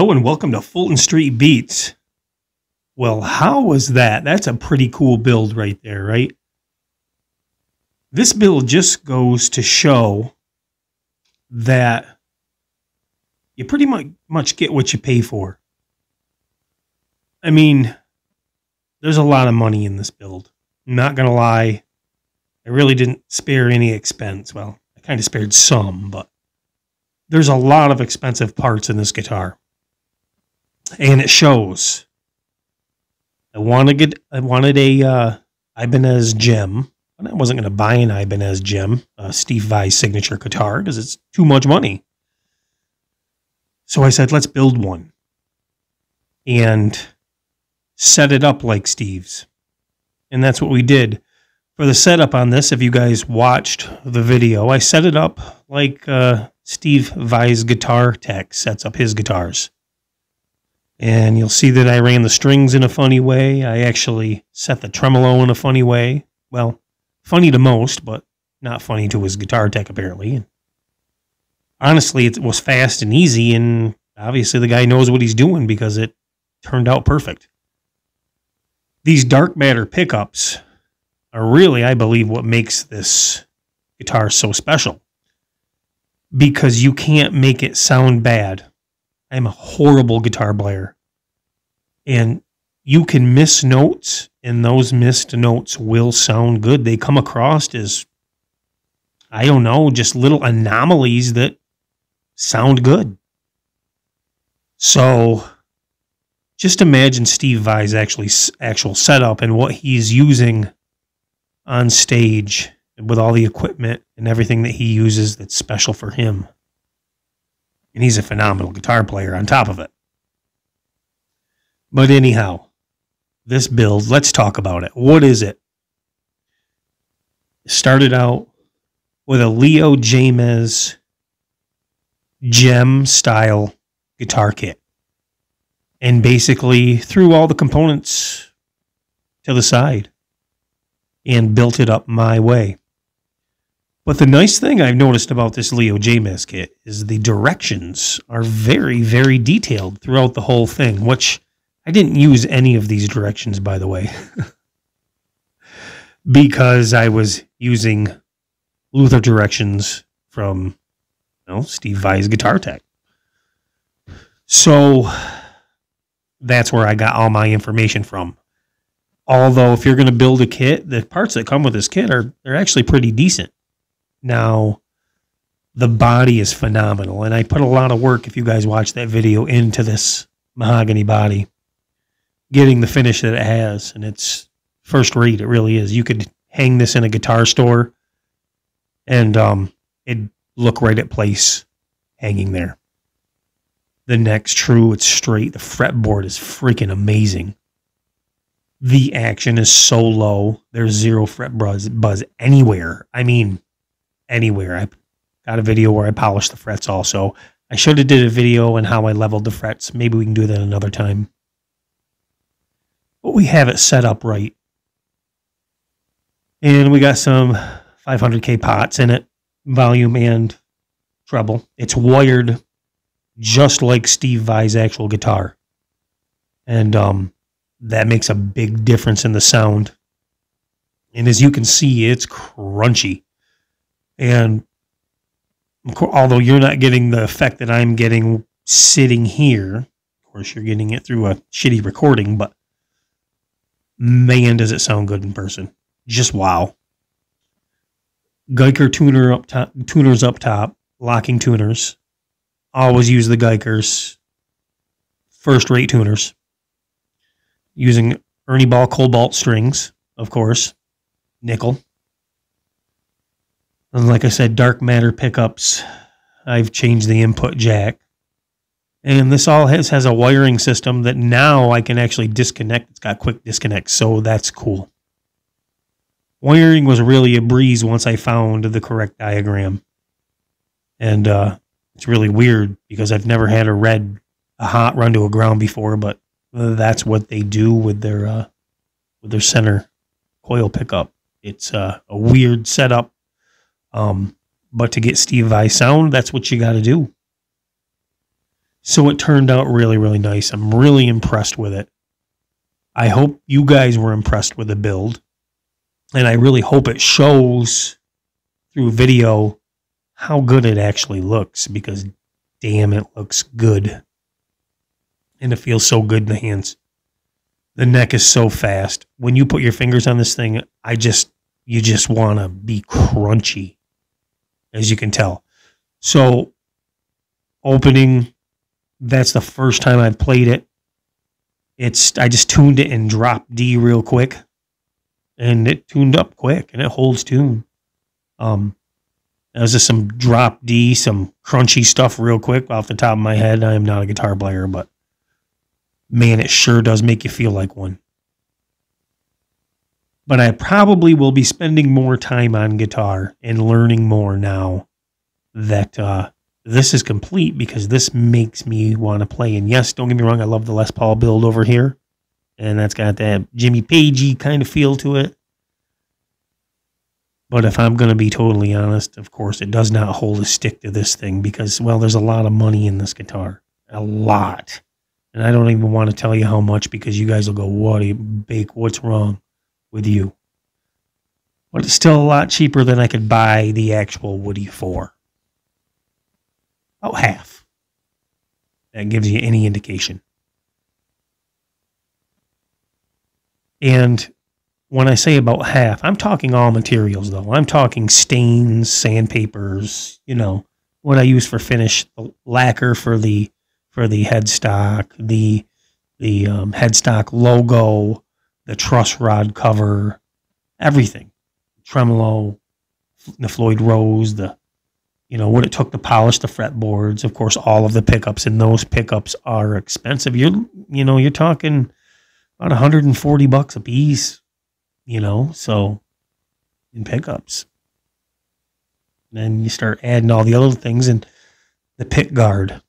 Hello and welcome to Fulton Street Beats. Well, how was that? That's a pretty cool build right there, right? This build just goes to show that you pretty much get what you pay for. I mean, there's a lot of money in this build. I'm not going to lie. I really didn't spare any expense. Well, I kind of spared some, but there's a lot of expensive parts in this guitar. And it shows. I wanted a Ibanez Jem, but I wasn't going to buy an Ibanez Jem, Steve Vai signature guitar, because it's too much money. So I said, let's build one and set it up like Steve's. And that's what we did. For the setup on this, if you guys watched the video, I set it up like Steve Vai's guitar tech sets up his guitars. And you'll see that I ran the strings in a funny way. I actually set the tremolo in a funny way. Well, funny to most, but not funny to his guitar tech, apparently. Honestly, it was fast and easy, and obviously the guy knows what he's doing because it turned out perfect. These dark matter pickups are really, I believe, what makes this guitar so special. Because you can't make it sound bad. I'm a horrible guitar player. And you can miss notes, and those missed notes will sound good. They come across as, I don't know, just little anomalies that sound good. So just imagine Steve Vai's actual setup and what he's using on stage with all the equipment and everything that he uses that's special for him. And he's a phenomenal guitar player on top of it. But anyhow, this build, let's talk about it. What is it? It started out with a Leo James Jem style guitar kit. And basically threw all the components to the side and built it up my way. But the nice thing I've noticed about this Leo James kit is the directions are very, very detailed throughout the whole thing, which I didn't use any of these directions, by the way, because I was using Luther directions from, Steve Vai's guitar tech. So that's where I got all my information from. Although if you're going to build a kit, the parts that come with this kit they're actually pretty decent. Now, the body is phenomenal, and I put a lot of work, if you guys watch that video, into this mahogany body, getting the finish that it has, and it's first rate. It really is. You could hang this in a guitar store, and it'd look right at place hanging there. The neck's true. It's straight. The fretboard is freaking amazing. The action is so low. There's zero fret buzz anywhere. I mean, anywhere. I got a video where I polished the frets also. I should have did a video on how I leveled the frets. Maybe we can do that another time. But we have it set up right. And we got some 500K pots in it, volume and treble. It's wired just like Steve Vai's actual guitar. And that makes a big difference in the sound. And as you can see, it's crunchy. And although you're not getting the effect that I'm getting sitting here, of course you're getting it through a shitty recording, but man, does it sound good in person. Just wow. Geiger tuners up top, locking tuners. Always use the Geigers. First-rate tuners. Using Ernie Ball Cobalt strings, of course. Nickel. And like I said, dark matter pickups. I've changed the input jack. And this all has a wiring system that now I can actually disconnect. It's got quick disconnect, so that's cool. Wiring was really a breeze once I found the correct diagram. And it's really weird because I've never had a hot run to a ground before, but that's what they do with their center coil pickup. It's a weird setup. But to get Steve Vai sound, that's what you got to do. So it turned out really, really nice. I'm really impressed with it. I hope you guys were impressed with the build. And I really hope it shows through video how good it actually looks, because damn, it looks good. And it feels so good in the hands. The neck is so fast. When you put your fingers on this thing, you just want to be crunchy, as you can tell. So, opening, that's the first time I've played it. I just tuned it and dropped D real quick. And it tuned up quick, and it holds tune. That was just some drop D, some crunchy stuff real quick off the top of my head. I am not a guitar player, but man, it sure does make you feel like one. But I probably will be spending more time on guitar and learning more now that this is complete, because this makes me want to play. And yes, don't get me wrong, I love the Les Paul build over here. And that's got that Jimmy Pagey kind of feel to it. But if I'm going to be totally honest, of course, it does not hold a stick to this thing because, well, there's a lot of money in this guitar. A lot. And I don't even want to tell you how much, because you guys will go, what's wrong with you? But it's still a lot cheaper than I could buy the actual Woody for. About half. That gives you any indication. And when I say about half, I'm talking all materials, though. I'm talking stains, sandpapers, what I use for finish, the lacquer for the headstock, the headstock logo, the truss rod cover, everything. Tremolo, the Floyd Rose, what it took to polish the fretboards. Of course, all of the pickups, and those pickups are expensive. You're talking about $140 a piece. So in pickups. And then you start adding all the other things, and the pick guard.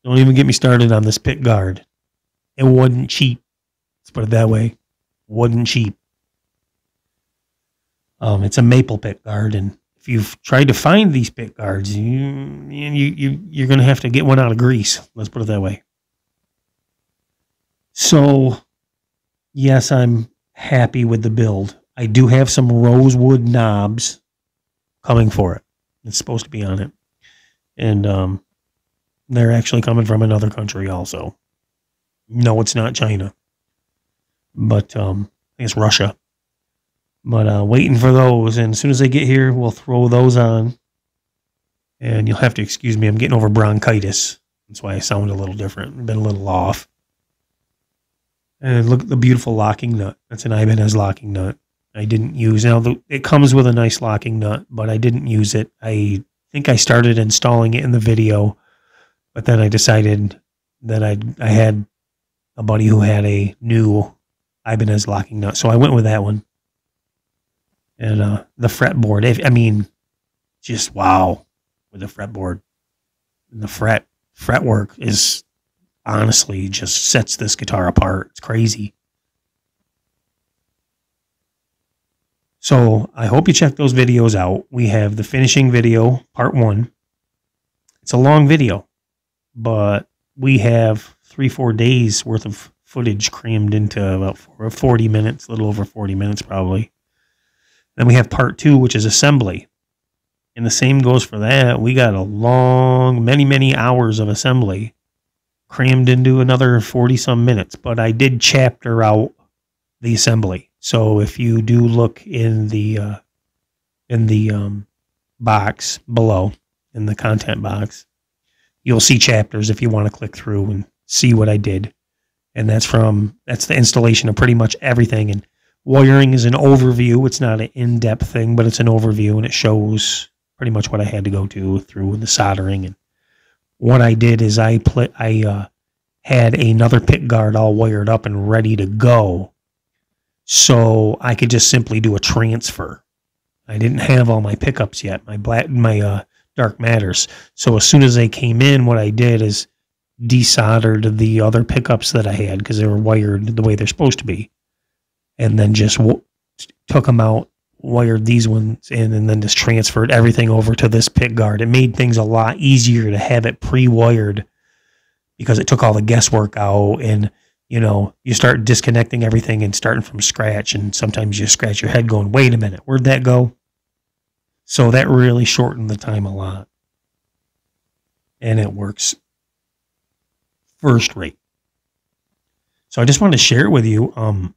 Don't even get me started on this pick guard. It wasn't cheap. Let's put it that way. Wasn't cheap. It's a maple pick guard, and if you've tried to find these pick guards, you're going to have to get one out of Greece. Let's put it that way. So, yes, I'm happy with the build. I do have some rosewood knobs coming for it. It's supposed to be on it. And they're actually coming from another country also. No, it's not China. But I think it's Russia. But waiting for those. And as soon as they get here, we'll throw those on. And you'll have to excuse me. I'm getting over bronchitis. That's why I sound a little different. I've been a little off. And look at the beautiful locking nut. That's an Ibanez locking nut. I didn't use. Now, it comes with a nice locking nut, but I didn't use it. I think I started installing it in the video, but then I decided that I had a buddy who had a new Ibanez locking nut, so I went with that one. And the fretboard, just wow with the fretboard. And the fretwork is honestly just sets this guitar apart. It's crazy. So I hope you check those videos out. We have the finishing video, part 1. It's a long video, but we have 3-4 days worth of footage crammed into about 40 minutes, a little over 40 minutes probably. Then we have part 2, which is assembly. And the same goes for that. We got a long, many, many hours of assembly crammed into another 40-some minutes. But I did chapter out the assembly. So if you do look in the box below, in the content box, you'll see chapters if you want to click through and see what I did. And that's the installation of pretty much everything. And wiring is an overview. It's not an in-depth thing, but it's an overview, and it shows pretty much what I had to go through the soldering. And what I did is I had another pick guard all wired up and ready to go, so I could just simply do a transfer. I didn't have all my pickups yet, my dark matters. So as soon as they came in, what I did is desoldered the other pickups that I had because they were wired the way they're supposed to be, and then just took them out, wired these ones in, and then just transferred everything over to this pick guard. It made things a lot easier to have it pre-wired because it took all the guesswork out, and you know, you start disconnecting everything and starting from scratch, and sometimes you scratch your head going, wait a minute, where'd that go? So that really shortened the time a lot. And it works first rate. So I just wanted to share it with you. On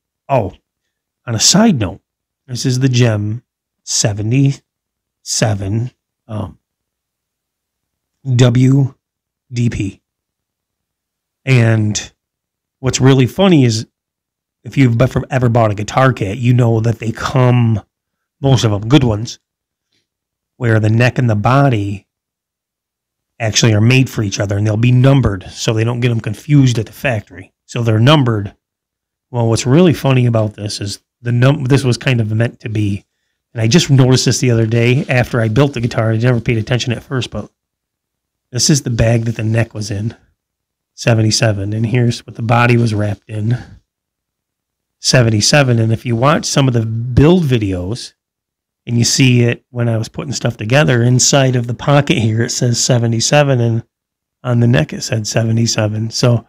a side note, this is the JEM77WDP. And what's really funny is if you've ever bought a guitar kit, you know that they come, most of them good ones, where the neck and the body actually are made for each other, and they'll be numbered so they don't get them confused at the factory. So they're numbered. Well, what's really funny about this is this was kind of meant to be, and I just noticed this the other day after I built the guitar. I never paid attention at first, but this is the bag that the neck was in, 77, and here's what the body was wrapped in, 77. And if you watch some of the build videos, and you see it when I was putting stuff together, inside of the pocket here, it says 77, and on the neck it said 77. So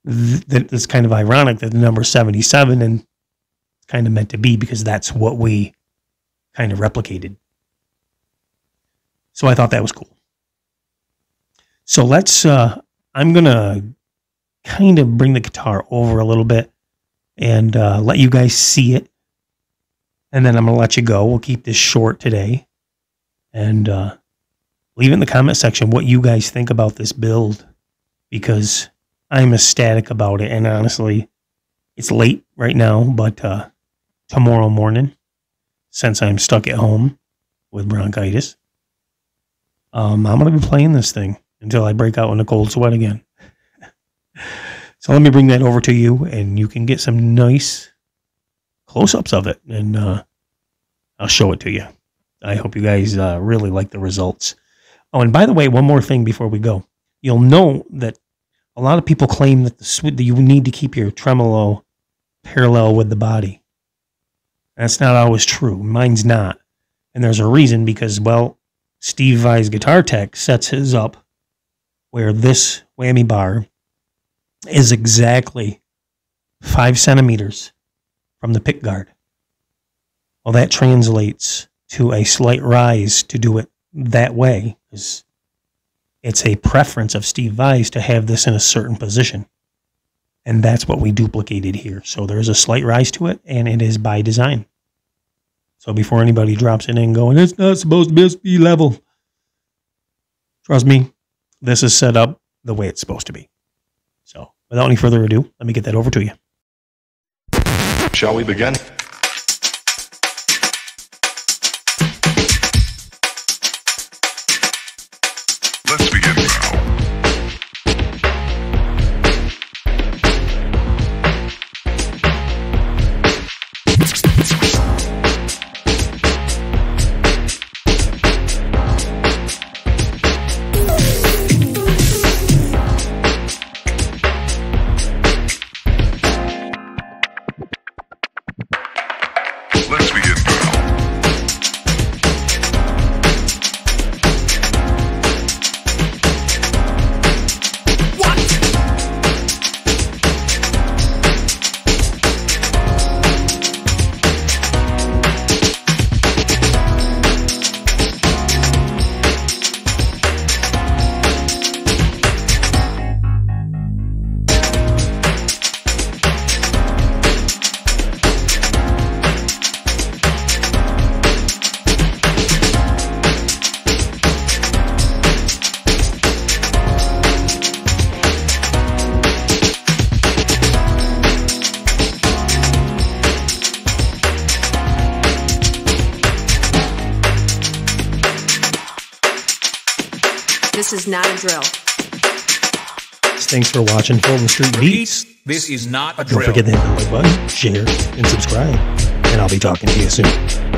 it's kind of ironic that the number 77, and it's kind of meant to be because that's what we kind of replicated. So I thought that was cool. So let's, I'm going to kind of bring the guitar over a little bit and let you guys see it. And then I'm going to let you go. We'll keep this short today. And leave in the comment section what you guys think about this build, because I'm ecstatic about it. And honestly, it's late right now, but tomorrow morning, since I'm stuck at home with bronchitis, I'm going to be playing this thing until I break out in a cold sweat again. So let me bring that over to you, and you can get some nice close-ups of it, and I'll show it to you. I hope you guys really like the results. Oh, and by the way, one more thing before we go. You'll know that a lot of people claim that that you need to keep your tremolo parallel with the body. That's not always true. Mine's not. And there's a reason, because, well, Steve Vai's guitar tech sets his up where this whammy bar is exactly 5 centimeters from the pick guard. Well, that translates to a slight rise to do it that way, because it's a preference of Steve Vai's to have this in a certain position. And that's what we duplicated here. So there's a slight rise to it, and it is by design. So before anybody drops it in going, it's not supposed to be level, trust me, this is set up the way it's supposed to be. So without any further ado, let me get that over to you. Shall we begin? Let's begin now. Let's begin now. This is not a drill. Thanks for watching Fulton Street Beats. This is not a Don't drill. forget to hit the like button, share, and subscribe. And I'll be talking to you soon.